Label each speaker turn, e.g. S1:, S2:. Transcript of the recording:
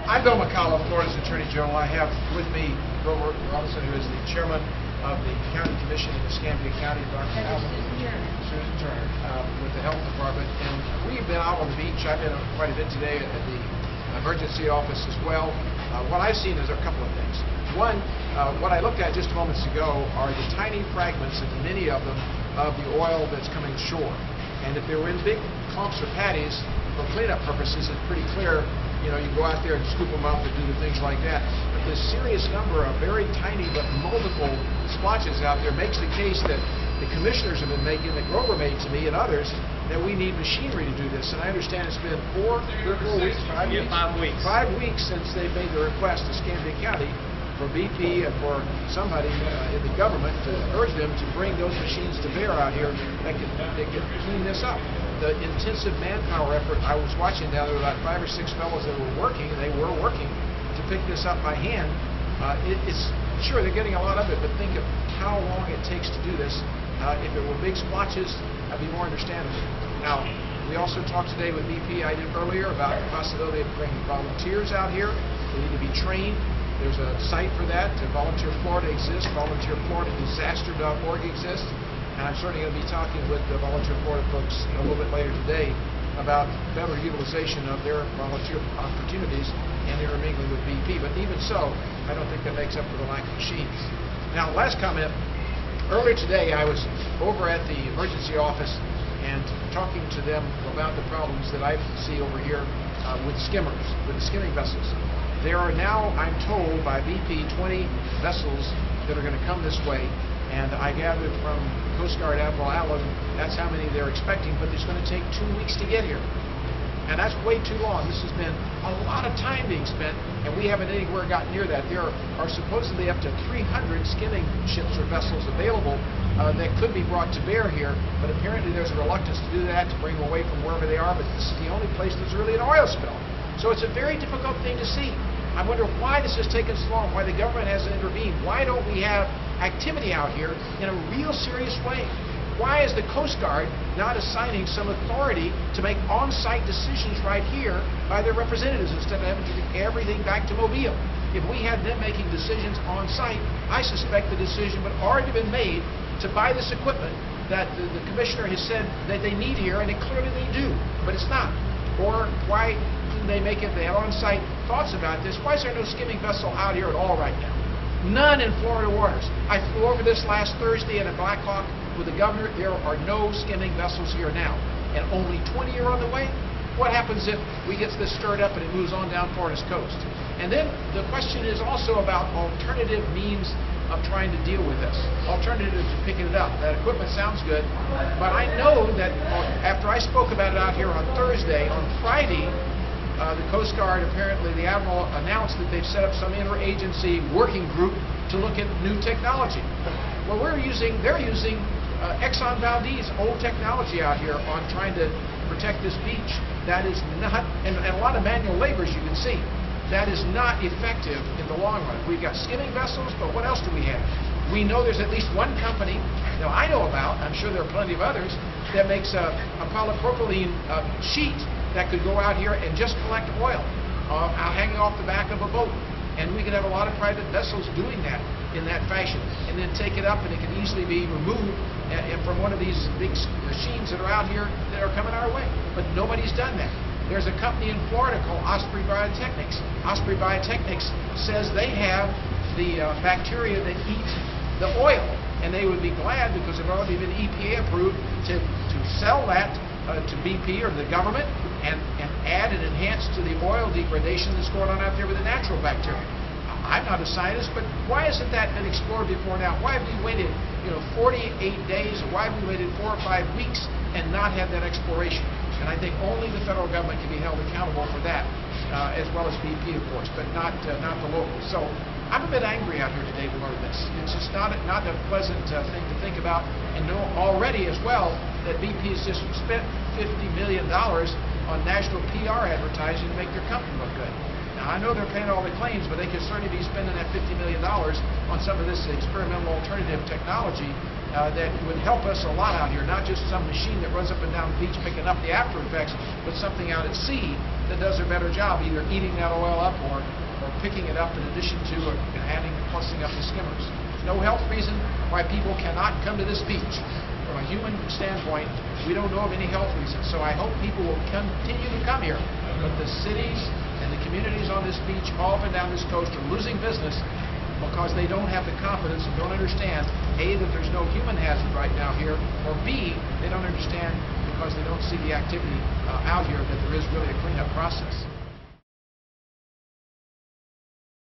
S1: I'm Bill McCollum, Florida's Attorney General. I have with me Grover Robinson, who is the chairman of the County Commission in Escambia County, Dr. Susan Turner, with the Health Department. And we've been out on the beach. I've been quite a bit today at the emergency office as well. What I've seen is a couple of things. One, what I looked at just moments ago are the tiny fragments, and many of them, of the oil that's coming ashore. And if they were in big clumps or patties, for cleanup purposes, it's pretty clear. You know, you go out there and scoop them up and do the things like that. But this serious number of very tiny but multiple splotches out there makes the case that the commissioners have been making, that Grover made to me and others, that we need machinery to do this. And I understand it's been 5 weeks. 5 weeks since they made the request to Escambia County for BP and for somebody in the government to urge them to bring those machines to bear out here that can clean this up. The intensive manpower effort, I was watching now, there were about 5 or 6 fellows that were working, and they were working to pick this up by hand. It's sure they're getting a lot of it, but think of how long it takes to do this. If it were big splotches, I'd be more understandable. Now, we also talked today with BP, I did earlier, about the possibility of bringing volunteers out here. They need to be trained. There's a site for that. Volunteer Florida exists. VolunteerFloridaDisaster.org exists. And I'm certainly going to be talking with the Volunteer Florida folks a little bit later today about better utilization of their volunteer opportunities and intermingling with BP. But even so, I don't think that makes up for the lack of machines. Now, last comment. Earlier today, I was over at the emergency office and talking to them about the problems that I see over here with skimmers, with the skimming vessels. There are now, I'm told by BP, 20 vessels that are going to come this way. And I gathered from Coast Guard Admiral Allen, that's how many they're expecting, but it's going to take 2 weeks to get here. And that's way too long. This has been a lot of time being spent, and we haven't anywhere gotten near that. There are supposedly up to 300 skimming ships or vessels available that could be brought to bear here, but apparently there's a reluctance to do that, to bring them away from wherever they are, but this is the only place that's really an oil spill. So it's a very difficult thing to see. I wonder why this has taken so long, why the government hasn't intervened. Why don't we have activity out here in a real serious way? Why is the Coast Guard not assigning some authority to make on-site decisions right here by their representatives instead of having to bring everything back to Mobile? If we had them making decisions on-site, I suspect the decision would already been made to buy this equipment that the commissioner has said that they need here, and clearly they do, but it's not. Or why didn't they make it, they have on-site thoughts about this, why is there no skimming vessel out here at all right now? None in Florida waters. I flew over this last Thursday in a Black Hawk with the governor. There are no skimming vessels here now, and only 20 are on the way. What happens if we get this stirred up and it moves on down Florida's coast? And then the question is also about alternative means of trying to deal with this. Alternative to picking it up. That equipment sounds good, but I know that after I spoke about it out here on Thursday, on Friday, the Coast Guard, apparently the Admiral, announced that they've set up some interagency working group to look at new technology. Well, they're using Exxon Valdez old technology out here on trying to protect this beach. That is not, and a lot of manual labor, as you can see, that is not effective in the long run. We've got skimming vessels, but what else do we have? We know there's at least one company, that I know about, I'm sure there are plenty of others, that makes a polypropylene sheet that could go out here and just collect oil hanging off the back of a boat. And we could have a lot of private vessels doing that in that fashion, and then take it up, and it can easily be removed from one of these big machines that are out here that are coming our way. But nobody's done that. There's a company in Florida called Osprey Biotechnics. Osprey Biotechnics says they have the bacteria that eat the oil, and they would be glad, because they've already been EPA approved, to sell that to BP or the government and add and enhance to the oil degradation that's going on out there with the natural bacteria. I'm not a scientist, but why hasn't that been explored before now? Why have we waited 48 days, or why have we waited 4 or 5 weeks and not had that exploration? And I think only the federal government can be held accountable for that, as well as BP, of course, but not the locals. So I'm a bit angry out here today to learn this. It's just not a pleasant thing to think about, and know already as well that BP has just spent $50 million on national PR advertising to make their company look good. Now, I know they're paying all the claims, but they could certainly be spending that $50 million on some of this experimental alternative technology that would help us a lot out here, not just some machine that runs up and down the beach picking up the after effects, but something out at sea that does a better job, either eating that oil up or picking it up in addition to plussing up the skimmers. There's no health reason why people cannot come to this beach. From a human standpoint, we don't know of any health reason, so I hope people will continue to come here. But the cities and the communities on this beach all up and down this coast are losing business because they don't have the confidence and don't understand, A, that there's no human hazard right now here, or B, they don't understand because they don't see the activity out here that there is really a cleanup process.